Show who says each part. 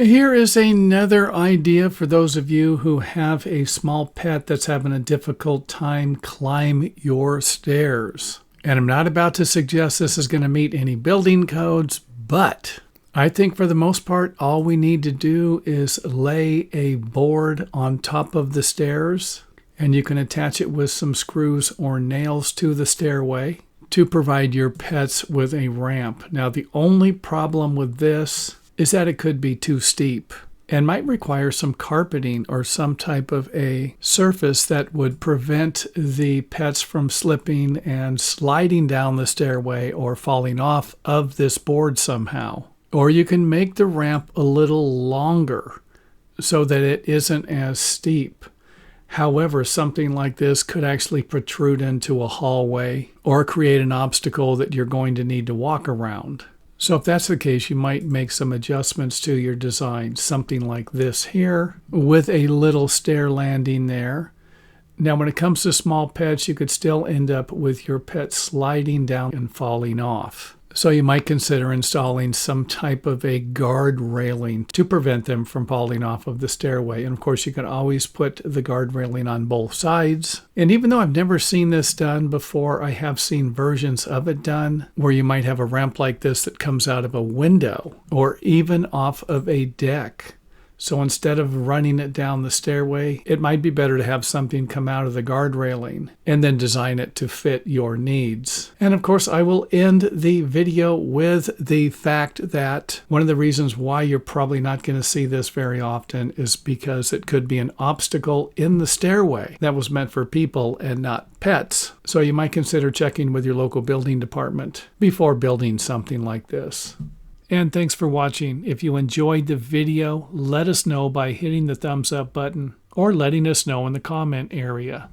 Speaker 1: Here is another idea for those of you who have a small pet that's having a difficult time climb your stairs. And I'm not about to suggest this is going to meet any building codes, but I think for the most part, all we need to do is lay a board on top of the stairs, and you can attach it with some screws or nails to the stairway to provide your pets with a ramp. Now, the only problem with this is that it could be too steep and might require some carpeting or some type of a surface that would prevent the pets from slipping and sliding down the stairway or falling off of this board somehow. Or you can make the ramp a little longer so that it isn't as steep. However, something like this could actually protrude into a hallway or create an obstacle that you're going to need to walk around. So if that's the case, you might make some adjustments to your design, something like this here with a little stair landing there. Now, when it comes to small pets, you could still end up with your pet sliding down and falling off. So you might consider installing some type of a guard railing to prevent them from falling off of the stairway. And of course, you can always put the guard railing on both sides. And even though I've never seen this done before, I have seen versions of it done where you might have a ramp like this that comes out of a window or even off of a deck. So instead of running it down the stairway, it might be better to have something come out of the guard railing and then design it to fit your needs. And of course, I will end the video with the fact that one of the reasons why you're probably not going to see this very often is because it could be an obstacle in the stairway that was meant for people and not pets. So you might consider checking with your local building department before building something like this. And thanks for watching. If you enjoyed the video, let us know by hitting the thumbs up button or letting us know in the comment area.